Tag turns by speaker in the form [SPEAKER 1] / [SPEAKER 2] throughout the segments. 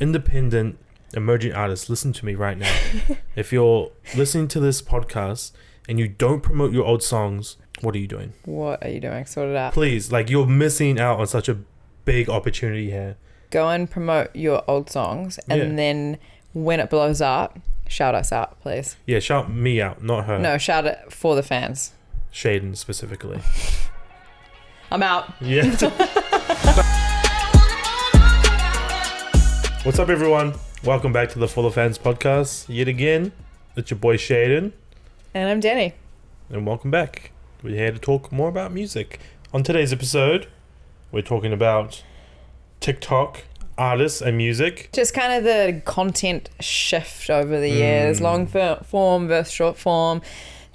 [SPEAKER 1] Independent emerging artists, listen to me right now. If you're listening to this podcast and you don't promote your old songs, what are you doing?
[SPEAKER 2] What are you doing? Sort it out.
[SPEAKER 1] Please, you're missing out on such a big opportunity here.
[SPEAKER 2] Go and promote your old songs, and then when it blows up, shout us out, please.
[SPEAKER 1] Yeah, shout me out, not her.
[SPEAKER 2] No, shout it for the fans.
[SPEAKER 1] Shaden specifically.
[SPEAKER 2] I'm out.
[SPEAKER 1] Yeah. What's up, everyone? Welcome back to the For the Fans podcast. Yet again, it's your boy Shaden.
[SPEAKER 2] And I'm Danny.
[SPEAKER 1] And welcome back. We're here to talk more about music. On today's episode, we're talking about TikTok, artists and music.
[SPEAKER 2] Just kind of the content shift over the years. Long form versus short form.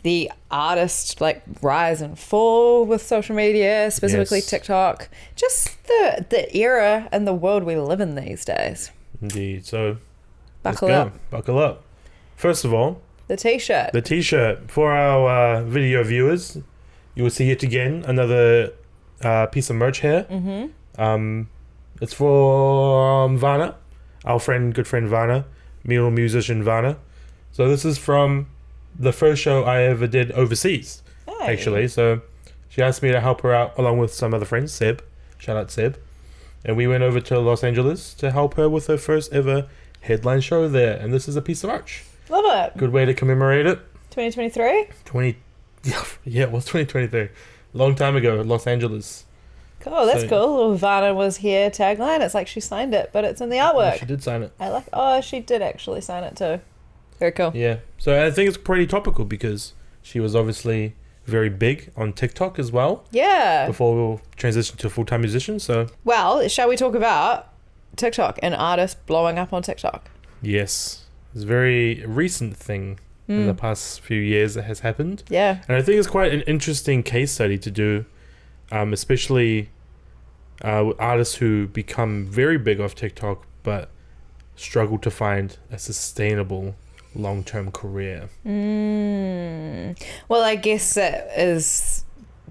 [SPEAKER 2] The artist rise and fall with social media, specifically TikTok. Just the era and the world we live in these days.
[SPEAKER 1] Indeed. So
[SPEAKER 2] Buckle up.
[SPEAKER 1] Buckle up. First of all,
[SPEAKER 2] the t-shirt.
[SPEAKER 1] The t-shirt. For our video viewers, you will see yet again another piece of merch here. Mm-hmm. It's for Vana, our good friend Vana, metal musician Vana. So this is from the first show I ever did overseas, actually. So she asked me to help her out along with some other friends, Seb. Shout out Seb. And we went over to Los Angeles to help her with her first ever headline show there. And this is a piece of merch.
[SPEAKER 2] Love it.
[SPEAKER 1] Good way to commemorate it.
[SPEAKER 2] 2023?
[SPEAKER 1] Yeah, it was 2023. Long time ago, Los Angeles.
[SPEAKER 2] Cool, that's cool. Little Vana was here tagline. It's like she signed it, but it's in the artwork.
[SPEAKER 1] Yeah, she did sign it.
[SPEAKER 2] She did actually sign it too. Very cool.
[SPEAKER 1] Yeah. So I think it's pretty topical because she was obviously very big on TikTok as well.
[SPEAKER 2] Yeah.
[SPEAKER 1] Before we'll transition to a full-time musician. So.
[SPEAKER 2] Well, shall we talk about TikTok and artists blowing up on TikTok?
[SPEAKER 1] Yes. It's a very recent thing in the past few years that has happened.
[SPEAKER 2] Yeah.
[SPEAKER 1] And I think it's quite an interesting case study to do, especially with artists who become very big off TikTok but struggle to find a sustainable long-term career.
[SPEAKER 2] Well, I guess that is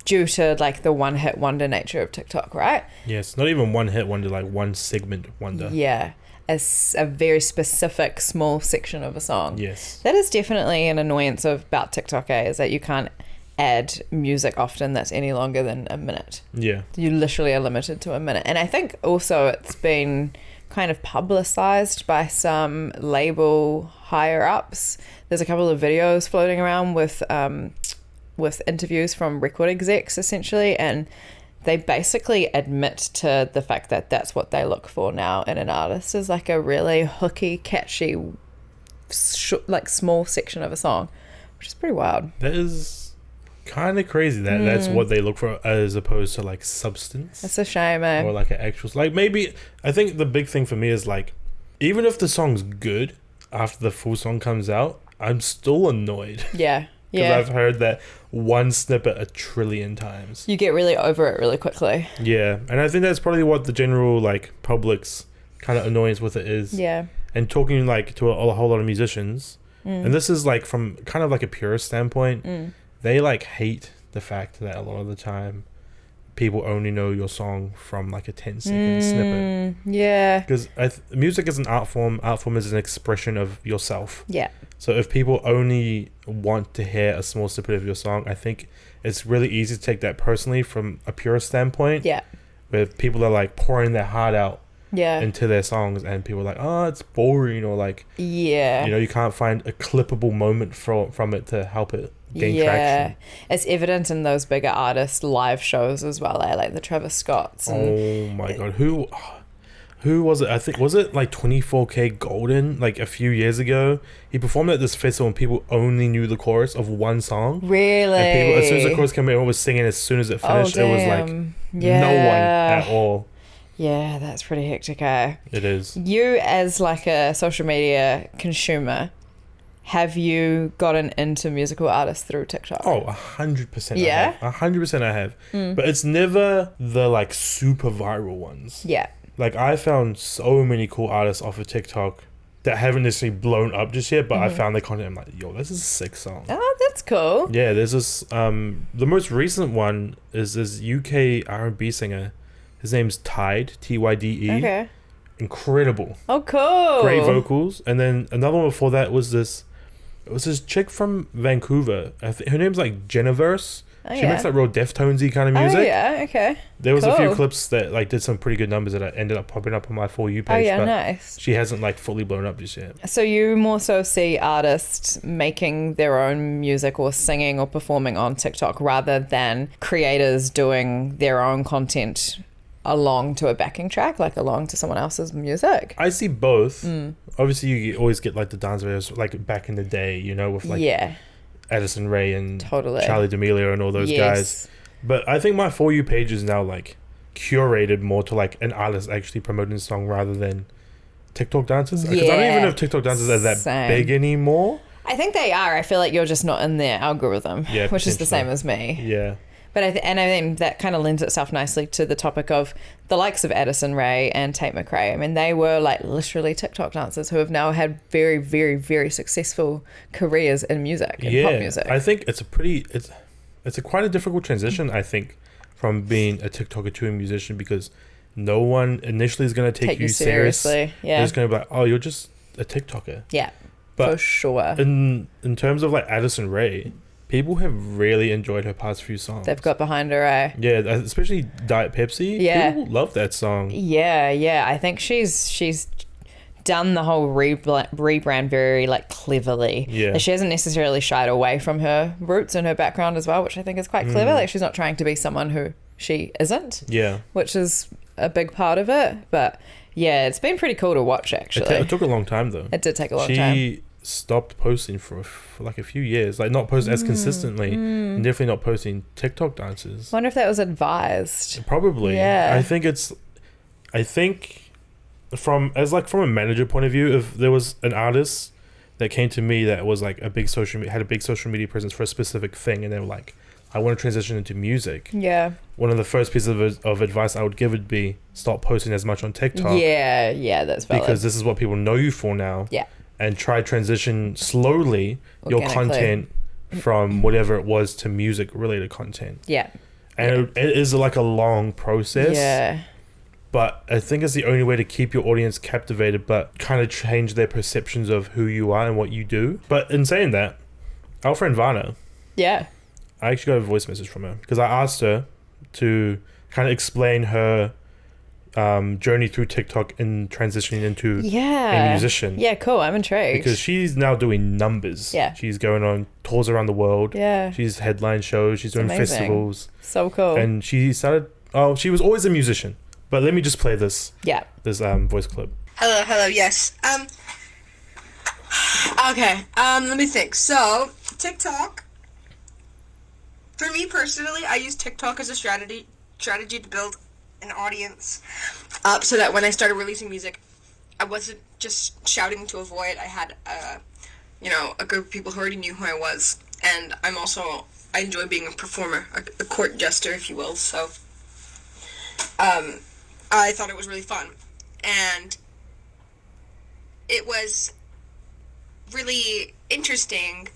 [SPEAKER 2] due to the one-hit wonder nature of TikTok, right?
[SPEAKER 1] Yes, not even one-hit wonder, one segment wonder.
[SPEAKER 2] Yeah, a very specific small section of a song.
[SPEAKER 1] Yes.
[SPEAKER 2] That is definitely an annoyance about TikTok, is that you can't add music often that's any longer than a minute.
[SPEAKER 1] Yeah.
[SPEAKER 2] You literally are limited to a minute. And I think also it's been kind of publicized by some label higher ups. There's a couple of videos floating around with interviews from record execs essentially, and they basically admit to the fact that that's what they look for now in an artist, is a really hooky, catchy, small section of a song, which is pretty wild.
[SPEAKER 1] That is kind of crazy that that's what they look for as opposed to substance.
[SPEAKER 2] It's a shame, eh?
[SPEAKER 1] Or an actual maybe I think the big thing for me is even if the song's good after the full song comes out, I'm still annoyed.
[SPEAKER 2] Yeah.
[SPEAKER 1] Because I've heard that one snippet 1 trillion times.
[SPEAKER 2] You get really over it really quickly.
[SPEAKER 1] Yeah, and I think that's probably what the general public's kind of annoyance with it is.
[SPEAKER 2] Yeah.
[SPEAKER 1] And talking to a whole lot of musicians, and this is from kind of a purist standpoint, they hate the fact that a lot of the time people only know your song from a 10-second snippet.
[SPEAKER 2] Yeah.
[SPEAKER 1] Because music is an art form. Art form is an expression of yourself.
[SPEAKER 2] Yeah.
[SPEAKER 1] So if people only want to hear a small snippet of your song, I think it's really easy to take that personally from a purist standpoint.
[SPEAKER 2] Yeah.
[SPEAKER 1] Where people are pouring their heart out into their songs, and people are oh, it's boring, or you can't find a clippable moment from it to help it gain traction.
[SPEAKER 2] It's evident in those bigger artists' live shows as well, like the Travis Scotts.
[SPEAKER 1] Oh my god, who was it? I think, was it 24K Golden a few years ago? He performed at this festival and people only knew the chorus of one song.
[SPEAKER 2] Really?
[SPEAKER 1] And people, as soon as the chorus came in, everyone was singing as soon as it finished. It was no one at all.
[SPEAKER 2] Yeah, that's pretty hectic, eh?
[SPEAKER 1] It is.
[SPEAKER 2] You, as a social media consumer, have you gotten into musical artists through TikTok?
[SPEAKER 1] Oh, 100%.
[SPEAKER 2] Yeah?
[SPEAKER 1] 100% I have. But it's never the super viral ones.
[SPEAKER 2] Yeah.
[SPEAKER 1] I found so many cool artists off of TikTok that haven't necessarily blown up just yet, but I found their content. I'm yo, this is a sick song.
[SPEAKER 2] Oh, that's cool.
[SPEAKER 1] Yeah, there's this, the most recent one is this UK R&B singer. His name's Tide, Tyde.
[SPEAKER 2] Okay.
[SPEAKER 1] incredible.
[SPEAKER 2] Oh, cool.
[SPEAKER 1] Great vocals. And then another one before that was this chick from Vancouver. Her name's like Jenniverse.
[SPEAKER 2] Oh,
[SPEAKER 1] She makes like real Deftonesy kind of music.
[SPEAKER 2] Oh, yeah, okay.
[SPEAKER 1] There was a few clips that like did some pretty good numbers that ended up popping up on my For You page.
[SPEAKER 2] Oh, yeah,
[SPEAKER 1] but
[SPEAKER 2] nice.
[SPEAKER 1] she hasn't like fully blown up just yet.
[SPEAKER 2] So you more so see artists making their own music or singing or performing on TikTok rather than creators doing their own content along to a backing track, like along to someone else's music?
[SPEAKER 1] I see both. Obviously, you always get like the dance videos like back in the day, you know, with like Addison Rae and Charli D'Amelio and all those guys. But I think my For You page is now like curated more to like an artist actually promoting the song rather than TikTok dances. Because I don't even know if TikTok dances are that big anymore.
[SPEAKER 2] I think they are. I feel like you're just not in their algorithm, which is the same as me.
[SPEAKER 1] Yeah.
[SPEAKER 2] But I think that kind of lends itself nicely to the topic of the likes of Addison Rae and Tate McRae. I mean, they were like literally TikTok dancers who have now had very, very, very successful careers in music and pop music.
[SPEAKER 1] I think it's a quite a difficult transition, I think, from being a TikToker to a musician, because no one initially is going to take you seriously. Yeah. They're just going to be like, oh, you're just a TikToker.
[SPEAKER 2] Yeah,
[SPEAKER 1] but
[SPEAKER 2] for sure.
[SPEAKER 1] In terms of like Addison Rae, people have really enjoyed her past few songs.
[SPEAKER 2] They've got behind her, eh?
[SPEAKER 1] Yeah, especially Diet Pepsi.
[SPEAKER 2] Yeah.
[SPEAKER 1] People love that song.
[SPEAKER 2] Yeah. I think she's done the whole rebrand very like cleverly.
[SPEAKER 1] Yeah.
[SPEAKER 2] She hasn't necessarily shied away from her roots and her background as well, which I think is quite clever. Like, she's not trying to be someone who she isn't.
[SPEAKER 1] Yeah.
[SPEAKER 2] Which is a big part of it. But yeah, it's been pretty cool to watch, actually.
[SPEAKER 1] It took a long time, though.
[SPEAKER 2] It did take a long time.
[SPEAKER 1] She stopped posting for like a few years, like not posting as consistently, and definitely not posting TikTok dances.
[SPEAKER 2] I wonder if that was advised.
[SPEAKER 1] Probably.
[SPEAKER 2] Yeah.
[SPEAKER 1] I think from a manager point of view, if there was an artist that came to me that was like had a big social media presence for a specific thing, and they were like, I want to transition into music.
[SPEAKER 2] Yeah.
[SPEAKER 1] One of the first pieces of advice I would give would be stop posting as much on TikTok.
[SPEAKER 2] Yeah, that's valid.
[SPEAKER 1] Because this is what people know you for now.
[SPEAKER 2] Yeah.
[SPEAKER 1] And try transition slowly your content from whatever it was to music related content.
[SPEAKER 2] Yeah.
[SPEAKER 1] And it is like a long process.
[SPEAKER 2] Yeah.
[SPEAKER 1] But I think it's the only way to keep your audience captivated, but kind of change their perceptions of who you are and what you do. But in saying that, our friend Vana.
[SPEAKER 2] Yeah.
[SPEAKER 1] I actually got a voice message from her because I asked her to kind of explain her journey through TikTok and transitioning into a musician.
[SPEAKER 2] Yeah, cool. I'm intrigued.
[SPEAKER 1] Because she's now doing numbers.
[SPEAKER 2] Yeah.
[SPEAKER 1] She's going on tours around the world.
[SPEAKER 2] Yeah.
[SPEAKER 1] She's headline shows. She's doing festivals.
[SPEAKER 2] So cool.
[SPEAKER 1] And she was always a musician. But let me just play this.
[SPEAKER 2] Yeah.
[SPEAKER 1] This voice clip.
[SPEAKER 3] Hello, yes. Okay, let me think. So, TikTok. For me personally, I use TikTok as a strategy to build an audience up so that when I started releasing music, I wasn't just shouting to a void. I had a group of people who already knew who I was, and I enjoy being a performer, a court jester, if you will. So I thought it was really fun, and it was really interesting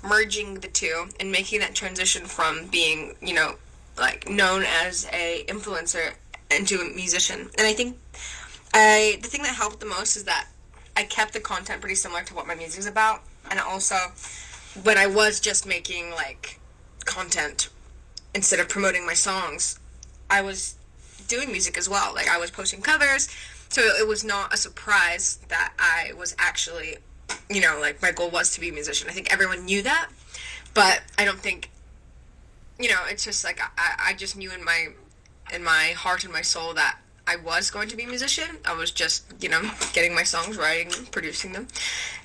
[SPEAKER 3] merging the two and making that transition from being known as a influencer into a musician. And I think the thing that helped the most is that I kept the content pretty similar to what my music's about. And also, when I was just making like content instead of promoting my songs, I was doing music as well. Like, I was posting covers, so it was not a surprise that I was actually, my goal was to be a musician. I think everyone knew that, but I don't think, it's just like I just knew in my heart and my soul that I was going to be a musician. I was just, getting my songs, writing them, producing them,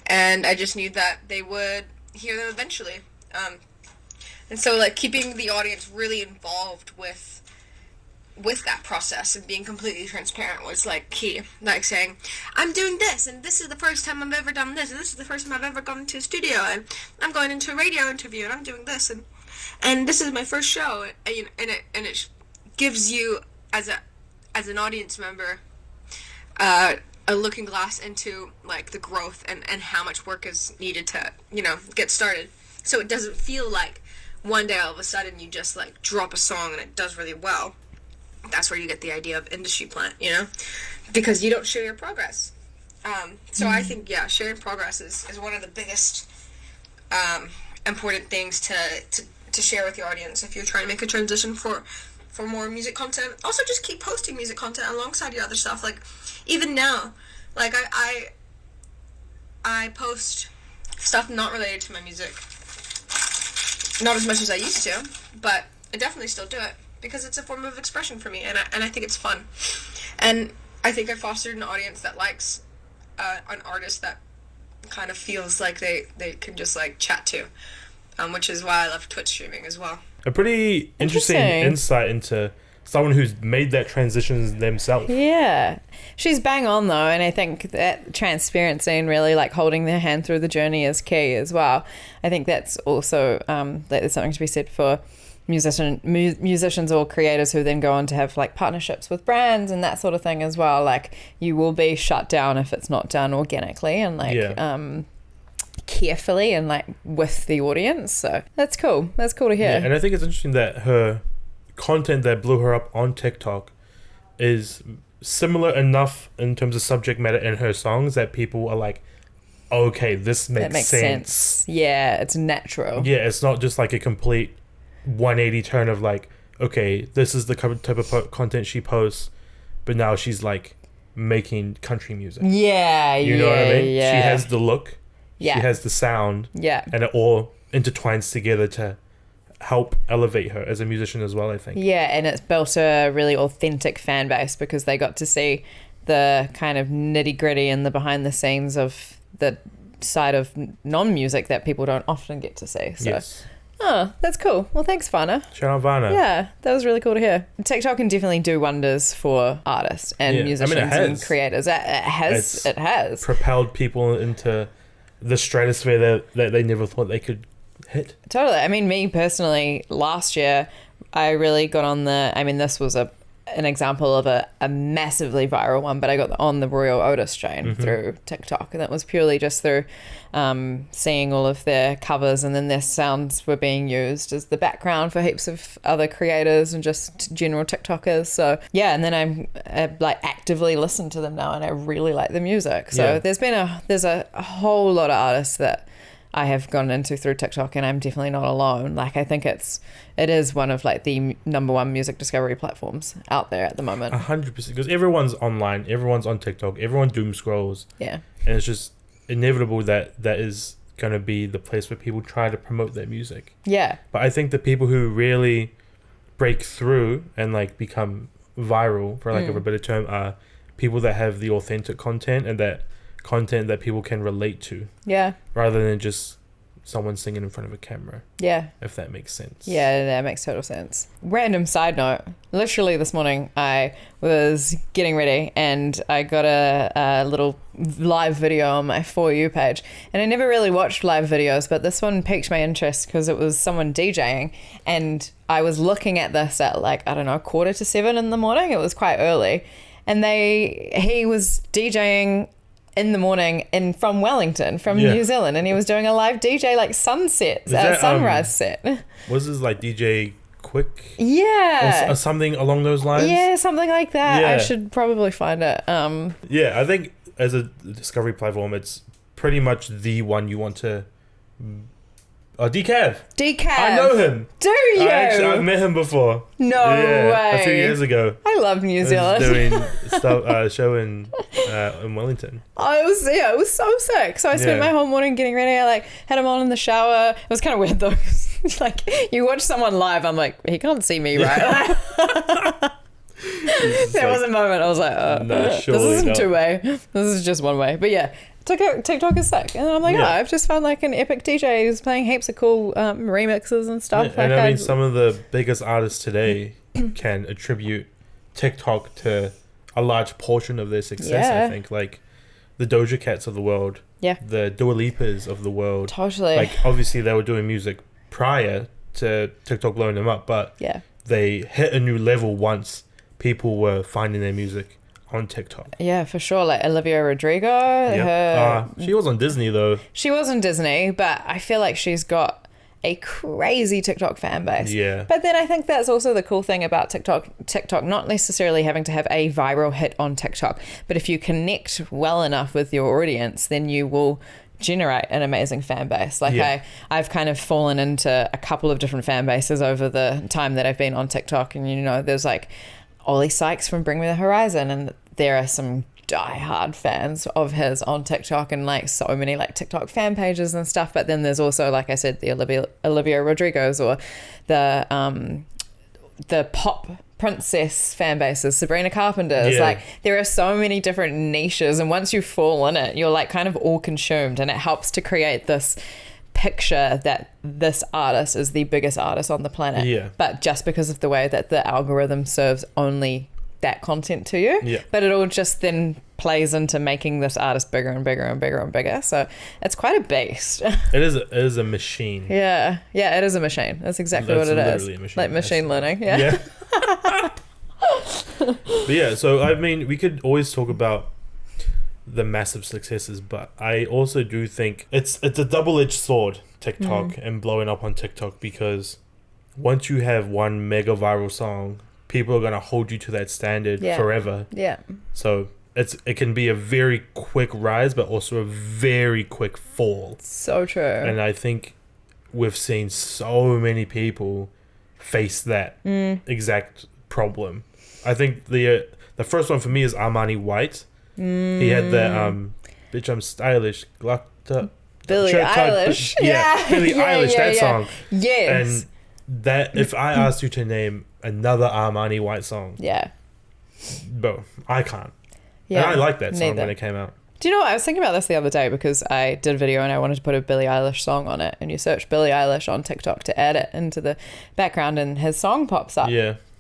[SPEAKER 3] and I just knew that they would hear them eventually. And so, like, keeping the audience really involved with that process and being completely transparent was, like, key. Like, saying, I'm doing this, and this is the first time I've ever done this, and this is the first time I've ever gone into a studio, and I'm going into a radio interview, and I'm doing this, and this is my first show, and it gives you, as an audience member, a looking glass into, like, the growth and how much work is needed to, get started. So it doesn't feel like one day all of a sudden you just, like, drop a song and it does really well. That's where you get the idea of industry plant, because you don't share your progress. So I think, yeah, sharing progress is one of the biggest important things to share with your audience if you're trying to make a transition for more music content. Also, just keep posting music content alongside your other stuff. Like, even now, like, I post stuff not related to my music. Not as much as I used to, but I definitely still do it because it's a form of expression for me, and I think it's fun. And I think I fostered an audience that likes an artist that kind of feels like they can just like chat to, which is why I love Twitch streaming as well.
[SPEAKER 1] A pretty interesting insight into someone who's made that transition themselves.
[SPEAKER 2] Yeah. She's bang on though, and I think that transparency and really like holding their hand through the journey is key as well. I think that's also there's something to be said for musicians or creators who then go on to have like partnerships with brands and that sort of thing as well. Like, you will be shut down if it's not done organically and like carefully and like with the audience. So that's cool to hear.
[SPEAKER 1] Yeah, and I think it's interesting that her content that blew her up on TikTok is similar enough in terms of subject matter in her songs that people are like, okay, this makes sense.
[SPEAKER 2] Yeah, it's natural.
[SPEAKER 1] Yeah, it's not just like a complete 180 turn of like, okay, this is the type of content she posts, but now she's like making country music.
[SPEAKER 2] Yeah,
[SPEAKER 1] you know what I mean?
[SPEAKER 2] Yeah.
[SPEAKER 1] She has the look, she has the sound, and it all intertwines together to help elevate her as a musician as well, I think.
[SPEAKER 2] Yeah, and it's built a really authentic fan base because they got to see the kind of nitty gritty and the behind the scenes of the side of non-music that people don't often get to see. So.
[SPEAKER 1] Yes.
[SPEAKER 2] Oh, that's cool. Well, thanks, Vana.
[SPEAKER 1] Shout out Vana.
[SPEAKER 2] Yeah, that was really cool to hear. TikTok can definitely do wonders for artists and musicians and creators. It has
[SPEAKER 1] propelled people into the stratosphere that they never thought they could hit. Totally.
[SPEAKER 2] I mean, me personally, last year, I really got on this was an example of a massively viral one, but I got on the Royal Otis train through TikTok, and that was purely just through seeing all of their covers, and then their sounds were being used as the background for heaps of other creators and just general TikTokers. So yeah, and then I like actively listen to them now, and I really like the music. So there's a whole lot of artists that I have gone into through TikTok, and I'm definitely not alone. Like, I think it is one of like the number one music discovery platforms out there at the moment.
[SPEAKER 1] 100%, because everyone's online, everyone's on TikTok, everyone doom scrolls.
[SPEAKER 2] Yeah.
[SPEAKER 1] And it's just inevitable that is going to be the place where people try to promote their music.
[SPEAKER 2] Yeah.
[SPEAKER 1] But I think the people who really break through and like become viral, for lack of a better term, are people that have the authentic content and that content that people can relate to.
[SPEAKER 2] Yeah.
[SPEAKER 1] Rather than just someone singing in front of a camera.
[SPEAKER 2] Yeah.
[SPEAKER 1] If that makes sense.
[SPEAKER 2] Yeah, that makes total sense. Random side note. Literally this morning I was getting ready and I got a little live video on my For You page. And I never really watched live videos, but this one piqued my interest because it was someone DJing, and I was looking at this at like, I don't know, 6:45 in the morning. It was quite early. And he was DJing in the morning from Wellington, from New Zealand, and he was doing a live DJ like sunset, sunrise set.
[SPEAKER 1] Was this like DJ Quick?
[SPEAKER 2] Yeah.
[SPEAKER 1] Or something along those lines?
[SPEAKER 2] Yeah, something like that. I should probably find it.
[SPEAKER 1] Yeah, I think as a discovery platform, it's pretty much the one you want to... Decav.
[SPEAKER 2] I
[SPEAKER 1] know him.
[SPEAKER 2] Do you?
[SPEAKER 1] I've met him before.
[SPEAKER 2] No way.
[SPEAKER 1] A few years ago.
[SPEAKER 2] I love New Zealand.
[SPEAKER 1] Doing stuff, show in Wellington.
[SPEAKER 2] It was so sick. So I spent my whole morning getting ready. I like had him on in the shower. It was kind of weird though. Like, you watch someone live, I'm like, he can't see me, right? There was a moment I was like, this isn't two-way. This is just one way. But yeah, TikTok is sick. And I'm like, I've just found like an epic DJ who's playing heaps of cool remixes and stuff.
[SPEAKER 1] Yeah, and I mean, some of the biggest artists today can attribute TikTok to a large portion of their success, I think. Like the Doja Cats of the world.
[SPEAKER 2] Yeah.
[SPEAKER 1] The Dua Lipas of the world.
[SPEAKER 2] Totally.
[SPEAKER 1] Like, obviously they were doing music prior to TikTok blowing them up, but they hit a new level once people were finding their music on TikTok.
[SPEAKER 2] Yeah, for sure. Like Olivia Rodrigo.
[SPEAKER 1] She was on Disney though.
[SPEAKER 2] She was on Disney, but I feel like she's got a crazy TikTok fan base.
[SPEAKER 1] Yeah.
[SPEAKER 2] But then I think that's also the cool thing about TikTok not necessarily having to have a viral hit on TikTok, but if you connect well enough with your audience, then you will generate an amazing fan base. Like I've kind of fallen into a couple of different fan bases over the time that I've been on TikTok, and there's like Ollie Sykes from Bring Me the Horizon, and there are some diehard fans of his on TikTok, and like so many like TikTok fan pages and stuff. But then there's also, like I said, the Olivia Rodrigo's, or the pop princess fan bases, Sabrina Carpenter's. Like there are so many different niches, and once you fall in it, you're like kind of all consumed, and it helps to create this picture that this artist is the biggest artist on the planet. But just because of the way that the algorithm serves only that content to you, but it all just then plays into making this artist bigger and bigger and bigger and bigger. So it's quite a beast.
[SPEAKER 1] It is a machine.
[SPEAKER 2] Yeah, it is a machine. That's exactly what it is. A machine. Like machine learning.
[SPEAKER 1] But yeah, so I mean, we could always talk about the massive successes, but I also do think it's a double-edged sword, TikTok, and blowing up on TikTok, because once you have one mega viral song, people are going to hold you to that standard forever. So it can be a very quick rise, but also a very quick fall.
[SPEAKER 2] So true.
[SPEAKER 1] And I think we've seen so many people face that exact problem. I think the first one for me is Armani White. He had that bitch I'm stylish glucked up
[SPEAKER 2] Billie Eilish.
[SPEAKER 1] Billie Eilish, that song.
[SPEAKER 2] Yes.
[SPEAKER 1] And that, if I asked you to name another Armani White song, bro, I can't. And I liked that song when it came out.
[SPEAKER 2] Do you know what? I was thinking about this the other day, because I did a video and I wanted to put a Billie Eilish song on it, and you search Billie Eilish on TikTok to add it into the background, and his song pops up.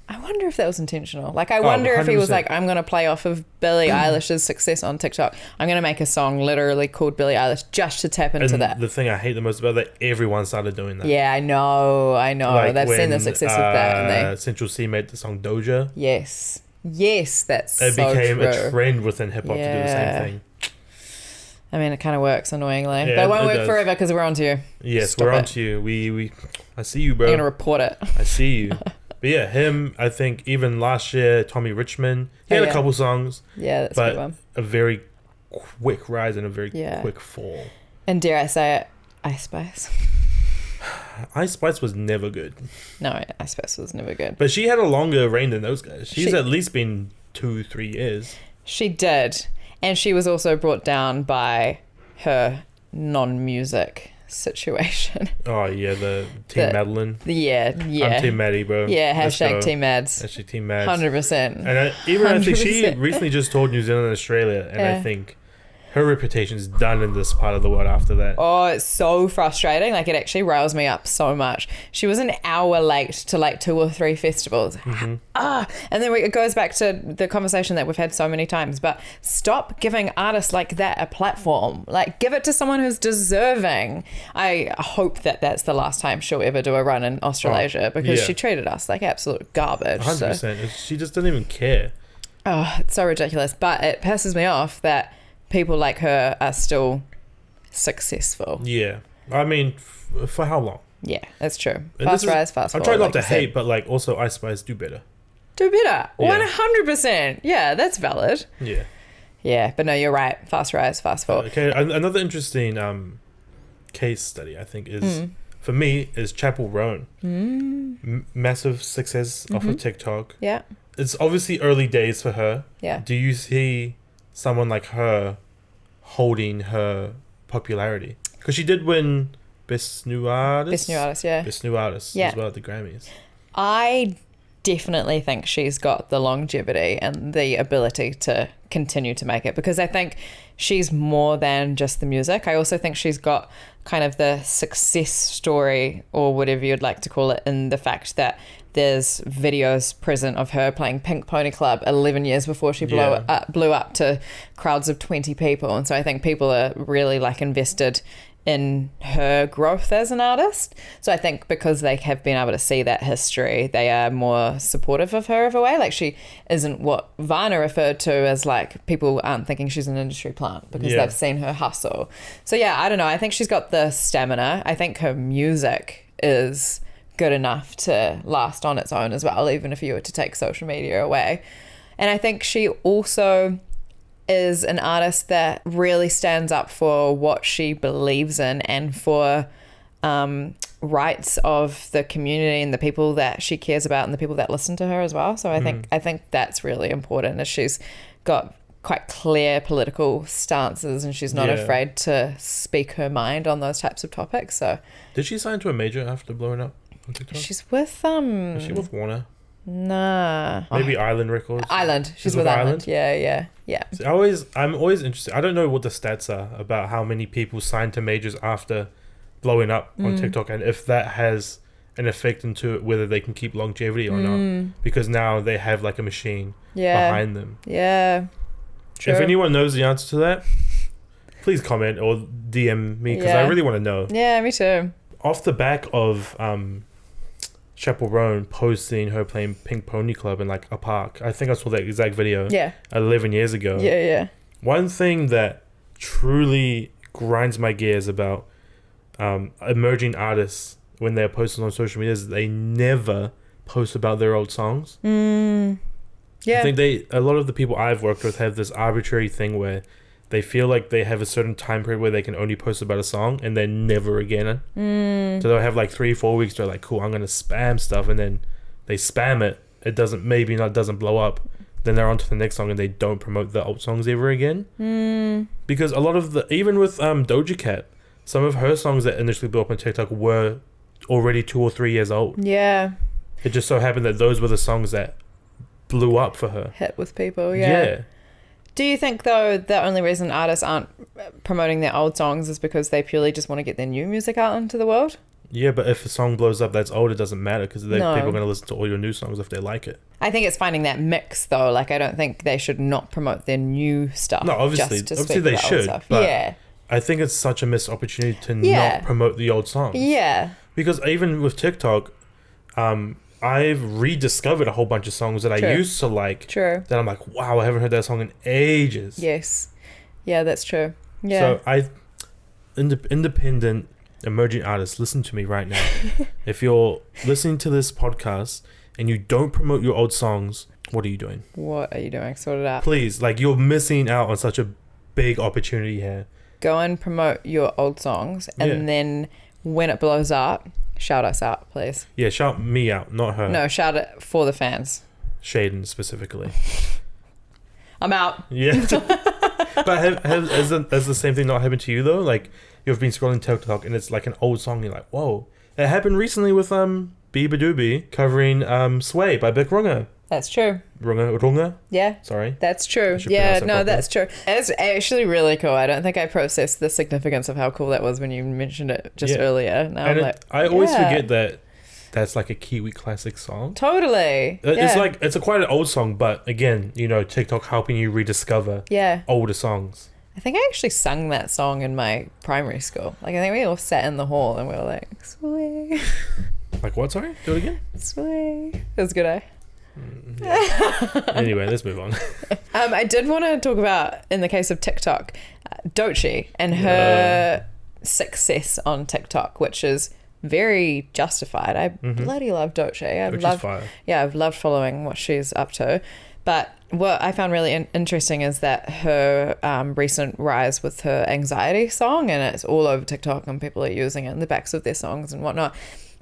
[SPEAKER 2] I wonder if that was intentional. Like, I wonder if he was like, I'm going to play off of Billie Eilish's success on TikTok. I'm going to make a song literally called Billie Eilish just to tap into that.
[SPEAKER 1] The thing I hate the most about that, everyone started doing that.
[SPEAKER 2] Yeah, I know. Like they've seen the success of that. And
[SPEAKER 1] Central C made the song Doja.
[SPEAKER 2] Yes, that's
[SPEAKER 1] it
[SPEAKER 2] so
[SPEAKER 1] became
[SPEAKER 2] true.
[SPEAKER 1] a trend within hip-hop to do the same thing.
[SPEAKER 2] I mean, it kind of works annoyingly. But it won't work forever, because we're on to you.
[SPEAKER 1] Yes,
[SPEAKER 2] Stop
[SPEAKER 1] we're on
[SPEAKER 2] it.
[SPEAKER 1] to you. I see you, bro.
[SPEAKER 2] I'm going to report it.
[SPEAKER 1] I see you. But yeah, him, I think even last year, Tommy Richmond, he had a couple songs.
[SPEAKER 2] Yeah, that's a good one.
[SPEAKER 1] A very quick rise and a very quick fall.
[SPEAKER 2] And dare I say it, Ice Spice.
[SPEAKER 1] Ice Spice was never good.
[SPEAKER 2] No, Ice Spice was never good.
[SPEAKER 1] But she had a longer reign than those guys. She's at least been 2-3 years.
[SPEAKER 2] She did. And she was also brought down by her non-music situation.
[SPEAKER 1] Oh yeah, the Team Madeline.
[SPEAKER 2] Yeah.
[SPEAKER 1] I'm Team Maddie, bro.
[SPEAKER 2] Yeah, hashtag Team Mads.
[SPEAKER 1] Hashtag Team Mads.
[SPEAKER 2] 100%.
[SPEAKER 1] And I think she recently just toured New Zealand and Australia, and I think her reputation is done in this part of the world after that.
[SPEAKER 2] Oh, it's so frustrating. Like, it actually riles me up so much. She was an hour late to like 2 or 3 festivals. And then it goes back to the conversation that we've had so many times, but stop giving artists like that a platform. Like, give it to someone who's deserving. I hope that that's the last time she'll ever do a run in Australasia, because she treated us like absolute garbage.
[SPEAKER 1] 100%. So. She just doesn't even care.
[SPEAKER 2] Oh, it's so ridiculous. But it pisses me off that people like her are still successful.
[SPEAKER 1] Yeah. I mean, for how long?
[SPEAKER 2] Yeah, that's true. Fast rise, fast fall.
[SPEAKER 1] I try not to hate, but like also Ice Spice do better.
[SPEAKER 2] Do better. 100%. Yeah, that's valid.
[SPEAKER 1] Yeah.
[SPEAKER 2] Yeah, but no, you're right. Fast rise, fast fall.
[SPEAKER 1] Okay, another interesting case study, I think, is for me, is Chapel Roan. Massive success off of TikTok.
[SPEAKER 2] Yeah.
[SPEAKER 1] It's obviously early days for her.
[SPEAKER 2] Yeah.
[SPEAKER 1] Do you see someone like her holding her popularity? Because she did win Best New Artist.
[SPEAKER 2] Best New Artist, yeah.
[SPEAKER 1] Best New Artist as well at the Grammys.
[SPEAKER 2] I definitely think she's got the longevity and the ability to continue to make it, because I think she's more than just the music. I also think she's got kind of the success story, or whatever you'd like to call it, in the fact that there's videos present of her playing Pink Pony Club 11 years before she blew up to crowds of 20 people. And so I think people are really like invested in her growth as an artist. So I think because they have been able to see that history, they are more supportive of her of a way. Like, she isn't what Varna referred to as like, people aren't thinking she's an industry plant because they've seen her hustle. So yeah, I don't know. I think she's got the stamina. I think her music is good enough to last on its own as well, even if you were to take social media away. And I think she also is an artist that really stands up for what she believes in and for rights of the community and the people that she cares about and the people that listen to her as well. So I think that's really important, as she's got quite clear political stances and she's not afraid to speak her mind on those types of topics. So
[SPEAKER 1] did she sign to a major after blowing up on TikTok?
[SPEAKER 2] She's with
[SPEAKER 1] Is she with Warner?
[SPEAKER 2] Nah.
[SPEAKER 1] Maybe Island Records.
[SPEAKER 2] Island. She's with Island. Yeah.
[SPEAKER 1] So I'm always interested. I don't know what the stats are about how many people sign to majors after blowing up on TikTok, and if that has an effect into whether they can keep longevity or not, because now they have like a machine behind them.
[SPEAKER 2] Yeah. True.
[SPEAKER 1] If anyone knows the answer to that, please comment or DM me, because I really want to know.
[SPEAKER 2] Yeah, me too.
[SPEAKER 1] Off the back of Chappell Roan posting her playing Pink Pony Club in like a park, I think I saw that exact video 11 years ago.
[SPEAKER 2] Yeah.
[SPEAKER 1] One thing that truly grinds my gears about emerging artists when they're posting on social media is they never post about their old songs. I think a lot of the people I've worked with have this arbitrary thing where they feel like they have a certain time period where they can only post about a song and then never again. So they'll have like 3-4 weeks. They're like, cool, I'm going to spam stuff. And then they spam it. It doesn't blow up. Then they're on to the next song and they don't promote the old songs ever again. Because a lot of even with Doja Cat, some of her songs that initially blew up on TikTok were already 2 or 3 years old. Yeah. It just so happened that those were the songs that blew up for her.
[SPEAKER 2] Hit with people, yeah. Do you think, though, the only reason artists aren't promoting their old songs is because they purely just want to get their new music out into the world?
[SPEAKER 1] Yeah, but if a song blows up that's old, it doesn't matter, because people are going to listen to all your new songs if they like it.
[SPEAKER 2] I think it's finding that mix, though. Like, I don't think they should not promote their new stuff.
[SPEAKER 1] No, obviously they should. But I think it's such a missed opportunity to not promote the old songs. Yeah. Because even with TikTok, I've rediscovered a whole bunch of songs that I used to like. True. That I'm like, wow, I haven't heard that song in ages.
[SPEAKER 2] Yes. Yeah, that's true. Yeah.
[SPEAKER 1] So independent emerging artists, listen to me right now. If you're listening to this podcast and you don't promote your old songs, what are you doing?
[SPEAKER 2] What are you doing? Sort it out.
[SPEAKER 1] Please, like, you're missing out on such a big opportunity here.
[SPEAKER 2] Go and promote your old songs, and then when it blows up, shout us out, please.
[SPEAKER 1] Yeah, shout me out, not her.
[SPEAKER 2] No, shout it for the fans.
[SPEAKER 1] Shaden specifically.
[SPEAKER 2] I'm out.
[SPEAKER 1] Yeah. But has the same thing not happened to you though? Like, you've been scrolling TikTok and it's like an old song, you're like, whoa. It happened recently with Biba Doobie covering Sway by Big Runga.
[SPEAKER 2] That's true.
[SPEAKER 1] Runga?
[SPEAKER 2] Yeah.
[SPEAKER 1] Sorry.
[SPEAKER 2] That's true. Yeah, no, that's true. It's actually really cool. I don't think I processed the significance of how cool that was when you mentioned it just earlier. Now I'm like,
[SPEAKER 1] I always forget that that's like a Kiwi classic song.
[SPEAKER 2] Totally.
[SPEAKER 1] It's like, it's quite an old song, but again, TikTok helping you rediscover older songs.
[SPEAKER 2] I think I actually sung that song in my primary school. Like, I think we all sat in the hall and we were like, Sway.
[SPEAKER 1] Like what, sorry? Do it again?
[SPEAKER 2] Sway. It was good, eh?
[SPEAKER 1] Yeah. Anyway, let's move on.
[SPEAKER 2] I did want to talk about, in the case of TikTok, Doechii and her success on TikTok, which is very justified. I bloody love Doechii. I've loved following what she's up to. But what I found really interesting is that her recent rise with her anxiety song, and it's all over TikTok and people are using it in the backs of their songs and whatnot.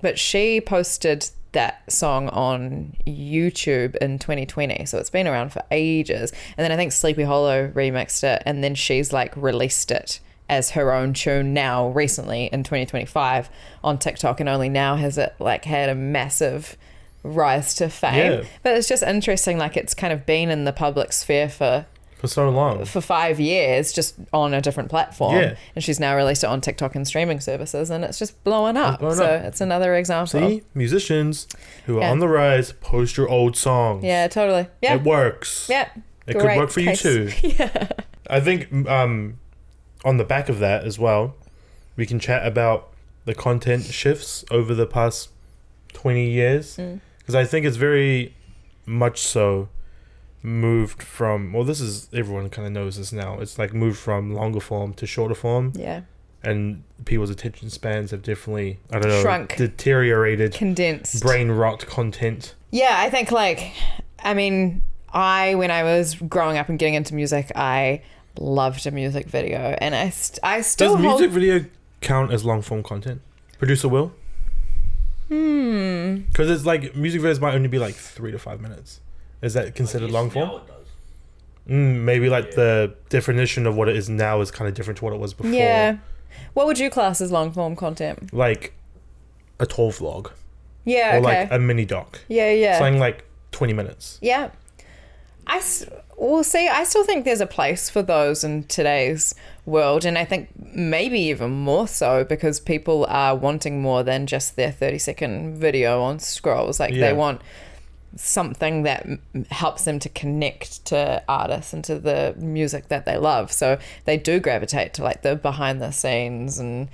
[SPEAKER 2] But she posted that song on YouTube in 2020, so it's been around for ages. And then I think Sleepy Hollow remixed it, and then she's like released it as her own tune now recently in 2025 on TikTok, and only now has it like had a massive rise to fame. But it's just interesting, like, it's kind of been in the public sphere for
[SPEAKER 1] so long,
[SPEAKER 2] for 5 years, just on a different platform, and she's now released it on TikTok and streaming services, and it's just blowing up. It's another example.
[SPEAKER 1] See, musicians who are on the rise, post your old songs.
[SPEAKER 2] Yeah, totally. Yeah,
[SPEAKER 1] it works.
[SPEAKER 2] Yeah,
[SPEAKER 1] it could work for you too. I think on the back of that as well, we can chat about the content shifts over the past 20 years, because I think it's very much so moved from, well, this is, everyone kind of knows this now, it's like moved from longer form to shorter form. and people's attention spans have definitely, I don't know,
[SPEAKER 2] shrunk,
[SPEAKER 1] deteriorated,
[SPEAKER 2] condensed,
[SPEAKER 1] brain rot content.
[SPEAKER 2] Yeah, I think when I was growing up and getting into music, I loved a music video, and I still
[SPEAKER 1] Does music video count as long form content? Producer Will? Because it's like music videos might only be like 3 to 5 minutes. Is that considered long form?
[SPEAKER 4] Now it does.
[SPEAKER 1] Maybe like the definition of what it is now is kind of different to what it was before.
[SPEAKER 2] Yeah. What would you class as long form content?
[SPEAKER 1] Like a 12 vlog.
[SPEAKER 2] Yeah.
[SPEAKER 1] Or
[SPEAKER 2] Okay.
[SPEAKER 1] like a mini doc.
[SPEAKER 2] Yeah.
[SPEAKER 1] Something like 20 minutes.
[SPEAKER 2] Yeah. I still think there's a place for those in today's world, and I think maybe even more so because people are wanting more than just their 30-second video on scrolls. Like they want something that helps them to connect to artists and to the music that they love. So they do gravitate to like the behind the scenes and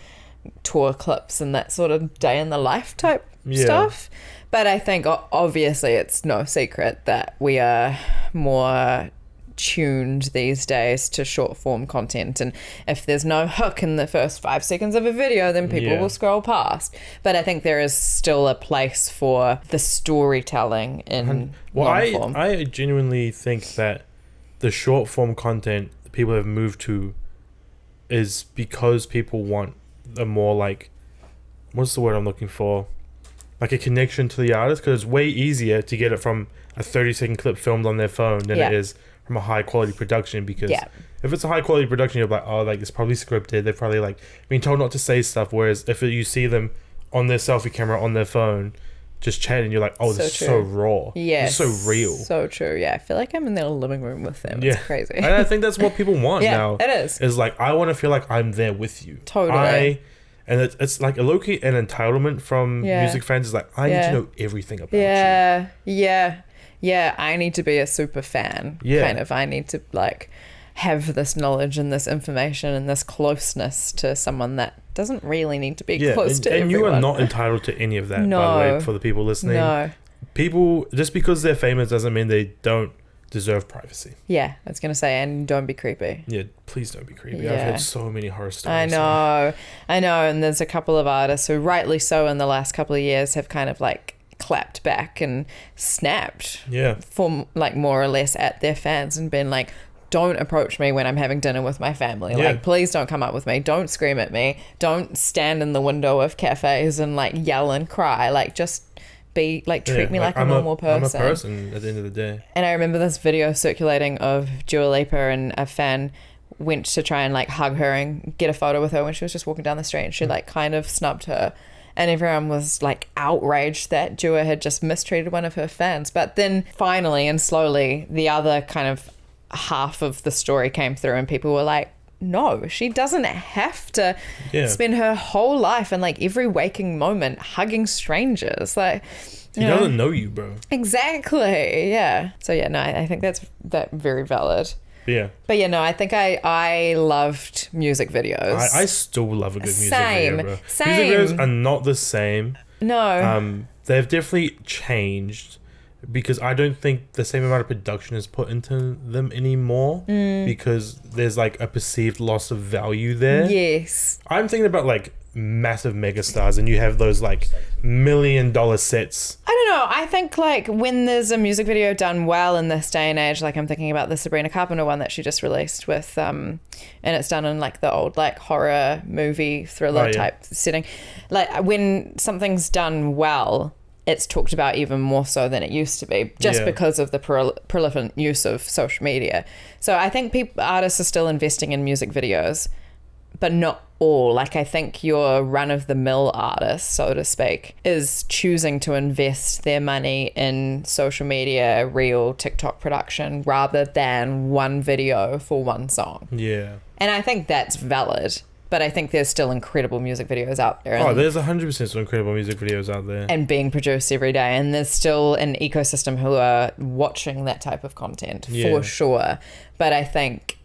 [SPEAKER 2] tour clips and that sort of day in the life type stuff. But I think obviously it's no secret that we are more tuned these days to short form content, and if there's no hook in the first 5 seconds of a video, then people will scroll past. But I think there is still a place for the storytelling in long form.
[SPEAKER 1] I genuinely think that the short form content people have moved to is because people want a more like, what's the word I'm looking for, like a connection to the artist, because it's way easier to get it from a 30-second clip filmed on their phone than it is from a high quality production. Because if it's a high quality production, you're like, oh, like it's probably scripted, they're probably like being told not to say stuff, whereas if you see them on their selfie camera on their phone just chatting, you're like, oh, this is so raw, it's so real,
[SPEAKER 2] so true. I feel like I'm in their living room with them. It's crazy.
[SPEAKER 1] And I think that's what people want now.
[SPEAKER 2] It is
[SPEAKER 1] like, I want to feel like I'm there with you.
[SPEAKER 2] Totally.
[SPEAKER 1] And it's like a low-key an entitlement from music fans. Is like, I need to know everything about you.
[SPEAKER 2] I need to be a super fan. Kind of. I need to like have this knowledge and this information and this closeness to someone that doesn't really need to be close to everyone.
[SPEAKER 1] And you are not entitled to any of that, by the way, for the people listening.
[SPEAKER 2] No.
[SPEAKER 1] People, just because they're famous doesn't mean they don't deserve privacy.
[SPEAKER 2] Yeah, I was going to say, and don't be creepy.
[SPEAKER 1] Yeah, please don't be creepy. I've heard so many horror stories.
[SPEAKER 2] I know. And there's a couple of artists who, rightly so, in the last couple of years have kind of like clapped back and snapped for like more or less at their fans and been like, don't approach me when I'm having dinner with my family. Like, please don't come up with me. Don't scream at me. Don't stand in the window of cafes and like yell and cry. Like, just be like, treat me like a normal person.
[SPEAKER 1] I'm a person at the end of the day.
[SPEAKER 2] And I remember this video circulating of Dua Lipa, and a fan went to try and like hug her and get a photo with her when she was just walking down the street, and she like kind of snubbed her, and everyone was like outraged that Dua had just mistreated one of her fans. But then finally and slowly the other kind of half of the story came through, and people were like, no, she doesn't have to spend her whole life and like every waking moment hugging strangers. Like,
[SPEAKER 1] he doesn't know you, bro.
[SPEAKER 2] Exactly. Yeah. So no, I think that's very valid. But I think I loved music videos.
[SPEAKER 1] I still love a good music video, bro. Music videos are not the same.
[SPEAKER 2] No.
[SPEAKER 1] They've definitely changed, because I don't think the same amount of production is put into them anymore, because there's like a perceived loss of value there.
[SPEAKER 2] Yes.
[SPEAKER 1] I'm thinking about like massive megastars, and you have those like $1 million sets.
[SPEAKER 2] I don't know. I think like when there's a music video done well in this day and age, like I'm thinking about the Sabrina Carpenter one that she just released with, and it's done in like the old like horror movie thriller type setting. Like when something's done well, it's talked about even more so than it used to be, just because of the prolific use of social media. So I think artists are still investing in music videos, but not all. Like, I think your run-of-the-mill artist, so to speak, is choosing to invest their money in social media, real TikTok production, rather than one video for one song. Yeah. And I think that's valid. But I think there's still incredible music videos out there.
[SPEAKER 1] Oh, there's 100% still incredible music videos out there.
[SPEAKER 2] And being produced every day. And there's still an ecosystem who are watching that type of content, for sure. But I think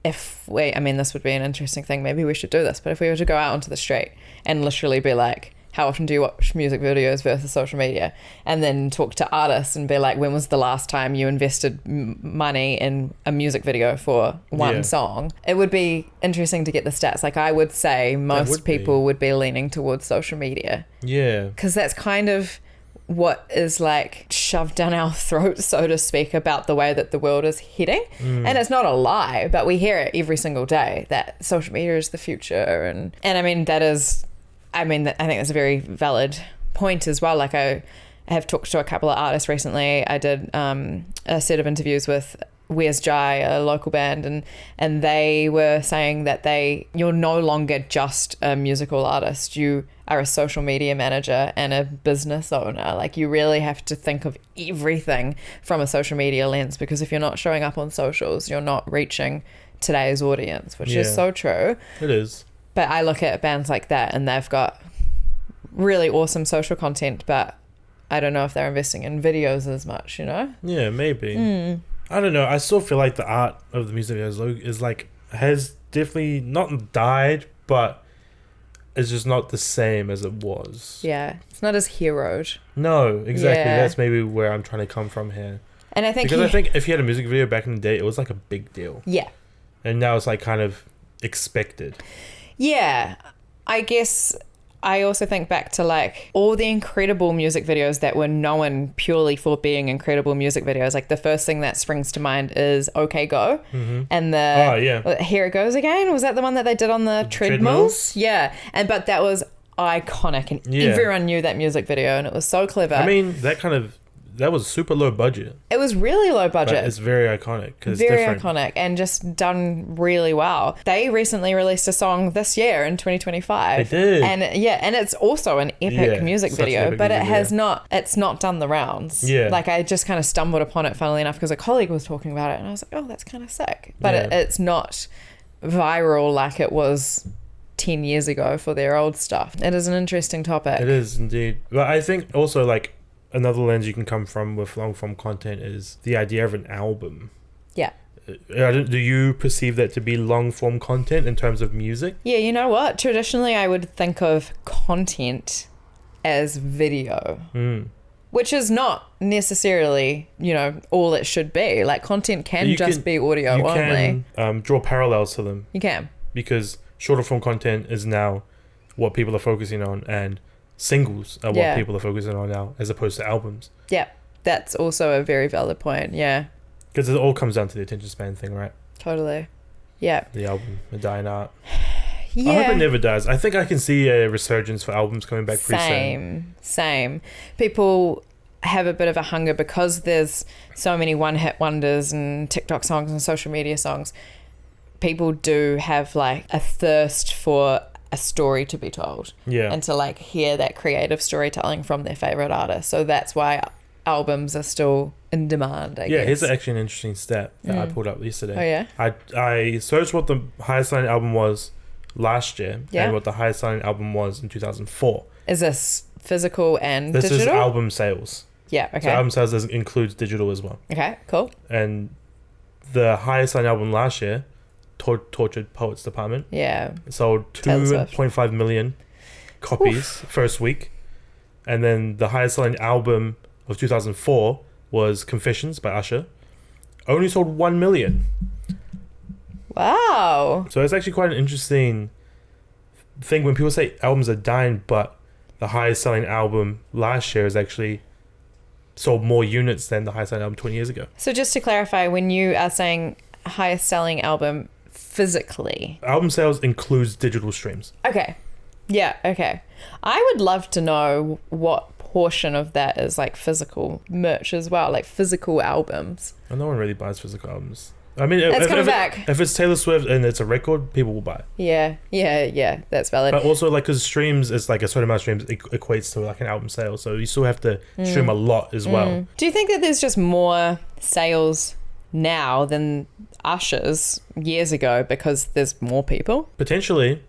[SPEAKER 2] this would be an interesting thing. Maybe we should do this. But if we were to go out onto the street and literally be like, how often do you watch music videos versus social media, and then talk to artists and be like, when was the last time you invested money in a music video for one song? It would be interesting to get the stats. Like, I would say most people would be leaning towards social media.
[SPEAKER 1] Yeah.
[SPEAKER 2] Because that's kind of what is like shoved down our throats, so to speak, about the way that the world is heading. And it's not a lie, but we hear it every single day that social media is the future. And I mean, I think that's a very valid point as well. Like, I have talked to a couple of artists recently. I did a set of interviews with Where's Jai, a local band, and they were saying that you're no longer just a musical artist. You are a social media manager and a business owner. Like, you really have to think of everything from a social media lens, because if you're not showing up on socials, you're not reaching today's audience, which is so true.
[SPEAKER 1] It is.
[SPEAKER 2] But I look at bands like that and they've got really awesome social content, but I don't know if they're investing in videos as much, you know?
[SPEAKER 1] Yeah, maybe. I don't know. I still feel like the art of the music videos is like, has definitely not died, but it's just not the same as it was.
[SPEAKER 2] Yeah, it's not as heroed.
[SPEAKER 1] No, exactly.
[SPEAKER 2] Yeah.
[SPEAKER 1] That's maybe where I'm trying to come from here.
[SPEAKER 2] And I think
[SPEAKER 1] I think if you had a music video back in the day, it was like a big deal.
[SPEAKER 2] Yeah.
[SPEAKER 1] And now it's like kind of expected.
[SPEAKER 2] Yeah, I guess I also think back to like all the incredible music videos that were known purely for being incredible music videos. Like, the first thing that springs to mind is OK Go. And Here It Goes Again. Was that the one that they did on the treadmills? Yeah. But that was iconic, and everyone knew that music video, and it was so clever.
[SPEAKER 1] I mean, that was super low budget.
[SPEAKER 2] It was really low budget.
[SPEAKER 1] But it's very iconic.
[SPEAKER 2] Very iconic, and just done really well. They recently released a song this year in 2025.
[SPEAKER 1] They did.
[SPEAKER 2] And it's also an epic music video, but it's not done the rounds.
[SPEAKER 1] Yeah.
[SPEAKER 2] Like, I just kind of stumbled upon it, funnily enough, because a colleague was talking about it, and I was like, oh, that's kind of sick. But it's not viral like it was 10 years ago for their old stuff. It is an interesting topic.
[SPEAKER 1] It is indeed. But I think also, like, another lens you can come from with long form content is the idea of an album.
[SPEAKER 2] Yeah.
[SPEAKER 1] Do you perceive that to be long form content in terms of music?
[SPEAKER 2] Yeah, you know what? Traditionally, I would think of content as video, which is not necessarily, all it should be. Like, content can be audio only.
[SPEAKER 1] You can draw parallels to them.
[SPEAKER 2] You can.
[SPEAKER 1] Because shorter form content is now what people are focusing on, and singles are what people are focusing on now, as opposed to albums.
[SPEAKER 2] Yeah, that's also a very valid point. Yeah,
[SPEAKER 1] because it all comes down to the attention span thing, right?
[SPEAKER 2] Totally. Yeah,
[SPEAKER 1] the album, the dying art.
[SPEAKER 2] Yeah,
[SPEAKER 1] I hope it never does. I think I can see a resurgence for albums coming back pretty soon.
[SPEAKER 2] Same. People have a bit of a hunger because there's so many one-hit wonders and TikTok songs and social media songs. People do have like a thirst for a story to be told, and to like hear that creative storytelling from their favorite artist. So that's why albums are still in demand, I guess.
[SPEAKER 1] Here's actually an interesting stat that I pulled up yesterday.
[SPEAKER 2] Oh yeah?
[SPEAKER 1] I searched what the highest selling album was last year and what the highest selling album was in 2004.
[SPEAKER 2] Is this physical and digital?
[SPEAKER 1] This is album sales.
[SPEAKER 2] Yeah, okay.
[SPEAKER 1] So album sales includes digital as well.
[SPEAKER 2] Okay, cool.
[SPEAKER 1] And the highest selling album last year, Tortured Poets Department, sold 2.5 million copies first week. And then the highest selling album of 2004 was Confessions by Usher, only sold 1 million.
[SPEAKER 2] Wow.
[SPEAKER 1] So it's actually quite an interesting thing when people say albums are dying, but the highest selling album last year is actually sold more units than the highest selling album 20 years ago.
[SPEAKER 2] So just to clarify, when you are saying highest selling album physically,
[SPEAKER 1] album sales includes digital streams.
[SPEAKER 2] Okay. Yeah, okay. I would love to know what portion of that is like physical merch as well, like physical albums.
[SPEAKER 1] And no one really buys physical albums. I mean, if it's Taylor Swift and it's a record, people will buy it.
[SPEAKER 2] Yeah, that's valid.
[SPEAKER 1] But also, like, because streams is like a certain amount of streams equates to like an album sale, so you still have to stream a lot as well.
[SPEAKER 2] Do you think that there's just more sales now than Usher's years ago because there's more people?
[SPEAKER 1] Potentially,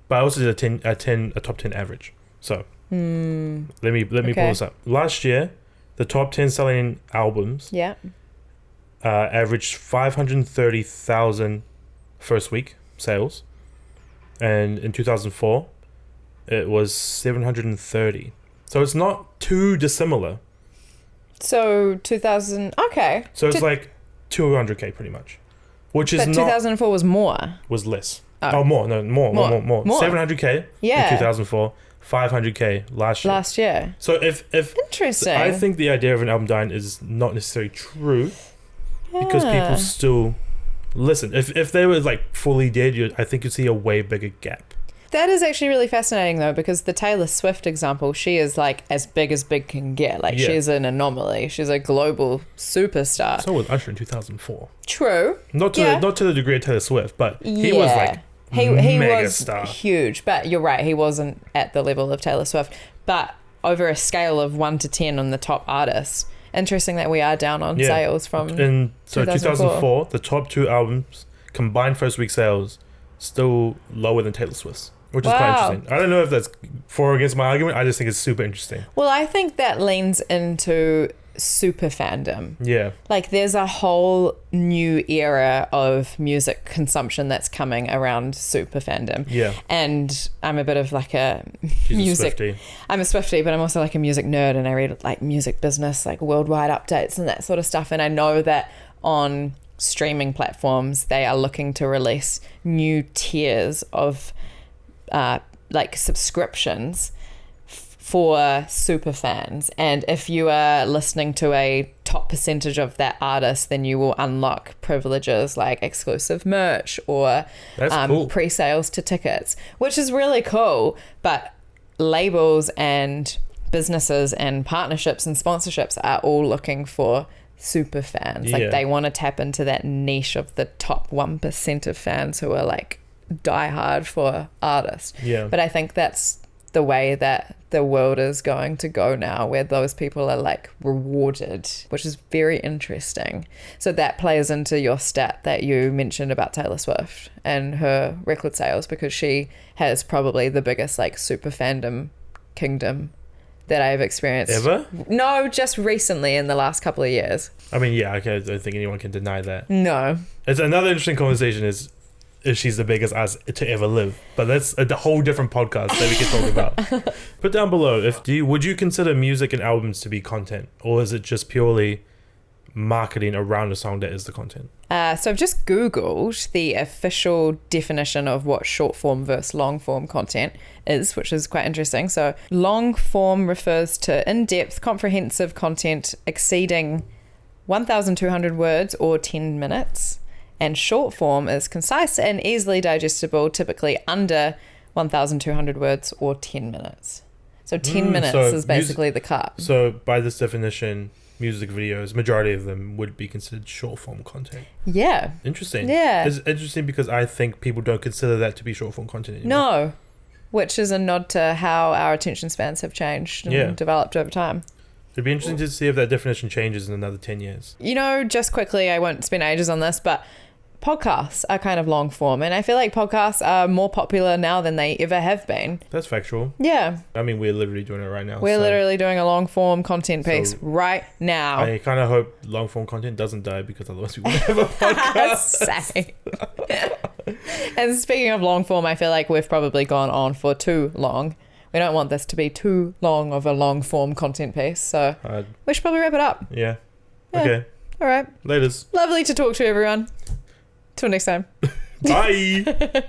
[SPEAKER 1] but I also did a top 10 average. So let me pull this up. Last year, the top 10 selling albums averaged 530,000 first week sales, and in 2004 it was 730. So it's not too dissimilar.
[SPEAKER 2] So 2000. Okay.
[SPEAKER 1] So it's like 200k pretty much, which is
[SPEAKER 2] But
[SPEAKER 1] not
[SPEAKER 2] 2004 was more.
[SPEAKER 1] was less.
[SPEAKER 2] Oh.
[SPEAKER 1] Oh, more. No, more. 700k
[SPEAKER 2] Yeah.
[SPEAKER 1] in 2004, 500k last year.
[SPEAKER 2] Last year.
[SPEAKER 1] So if
[SPEAKER 2] Interesting.
[SPEAKER 1] I think the idea of an album dying is not necessarily true because people still listen. If they were like fully dead, I think you'd see a way bigger gap.
[SPEAKER 2] That is actually really fascinating though, because the Taylor Swift example, she is like as big can get. Like
[SPEAKER 1] Yeah.
[SPEAKER 2] she's an anomaly. She's a global superstar.
[SPEAKER 1] So was Usher in 2004.
[SPEAKER 2] True.
[SPEAKER 1] Not to the degree of Taylor Swift, but he was like
[SPEAKER 2] he
[SPEAKER 1] mega
[SPEAKER 2] was
[SPEAKER 1] star.
[SPEAKER 2] huge. But you're right, he wasn't at the level of Taylor Swift. But over a scale of 1 to 10 on the top artists, interesting that we are down on sales from.
[SPEAKER 1] And so
[SPEAKER 2] 2004.
[SPEAKER 1] 2004, the top 2 albums combined first week sales still lower than Taylor Swift's, which is quite interesting. I don't know if that's for or against my argument. I just think it's super interesting.
[SPEAKER 2] Well, I think that leans into super fandom.
[SPEAKER 1] Yeah.
[SPEAKER 2] Like there's a whole new era of music consumption that's coming around super fandom.
[SPEAKER 1] Yeah.
[SPEAKER 2] And I'm a bit of like a
[SPEAKER 1] She's
[SPEAKER 2] music.
[SPEAKER 1] a Swiftie.
[SPEAKER 2] I'm a Swiftie, but I'm also like a music nerd, and I read like music business, like worldwide updates and that sort of stuff. And I know that on streaming platforms, they are looking to release new tiers of like subscriptions for super fans, and if you are listening to a top percentage of that artist, then you will unlock privileges like exclusive merch or
[SPEAKER 1] Cool.
[SPEAKER 2] pre-sales to tickets, which is really cool. But labels and businesses and partnerships and sponsorships are all looking for super fans. Like they want to tap into that niche of the top 1% of fans who are like die hard for artists.
[SPEAKER 1] Yeah.
[SPEAKER 2] But I think that's the way that the world is going to go now, where those people are like rewarded, which is very interesting. So that plays into your stat that you mentioned about Taylor Swift and her record sales, because she has probably the biggest like super fandom kingdom that I've experienced.
[SPEAKER 1] Ever?
[SPEAKER 2] No, just recently in the last couple of years.
[SPEAKER 1] I mean, yeah, okay, I don't think anyone can deny that.
[SPEAKER 2] No.
[SPEAKER 1] It's another interesting conversation is if she's the biggest as to ever live, but that's a whole different podcast that we can talk about. Put down below, would you consider music and albums to be content, or is it just purely marketing around a song that is the content?
[SPEAKER 2] So I've just Googled the official definition of what short form versus long form content is, which is quite interesting. So long form refers to in-depth, comprehensive content exceeding 1,200 words or 10 minutes. And short form is concise and easily digestible, typically under 1,200 words or 10 minutes. So 10 minutes is basically the cut.
[SPEAKER 1] So by this definition, music videos, majority of them would be considered short form content.
[SPEAKER 2] Yeah.
[SPEAKER 1] Interesting.
[SPEAKER 2] Yeah.
[SPEAKER 1] It's interesting because I think people don't consider that to be short form content anymore.
[SPEAKER 2] No. Which is a nod to how our attention spans have changed and developed over time.
[SPEAKER 1] It'd be interesting to see if that definition changes in another 10 years.
[SPEAKER 2] You know, just quickly, I won't spend ages on this, but podcasts are kind of long form, and I feel like podcasts are more popular now than they ever have been.
[SPEAKER 1] That's factual.
[SPEAKER 2] Yeah.
[SPEAKER 1] I mean, we're literally doing it right now.
[SPEAKER 2] We're literally doing a long form content piece right now.
[SPEAKER 1] I kind of hope long form content doesn't die, because otherwise we won't have a podcast.
[SPEAKER 2] Same. And speaking of long form, I feel like we've probably gone on for too long. We don't want this to be too long of a long form content piece, so we should probably wrap it up.
[SPEAKER 1] Yeah. Okay.
[SPEAKER 2] All right.
[SPEAKER 1] Laters.
[SPEAKER 2] Lovely to talk to everyone. Till next time.
[SPEAKER 1] Bye.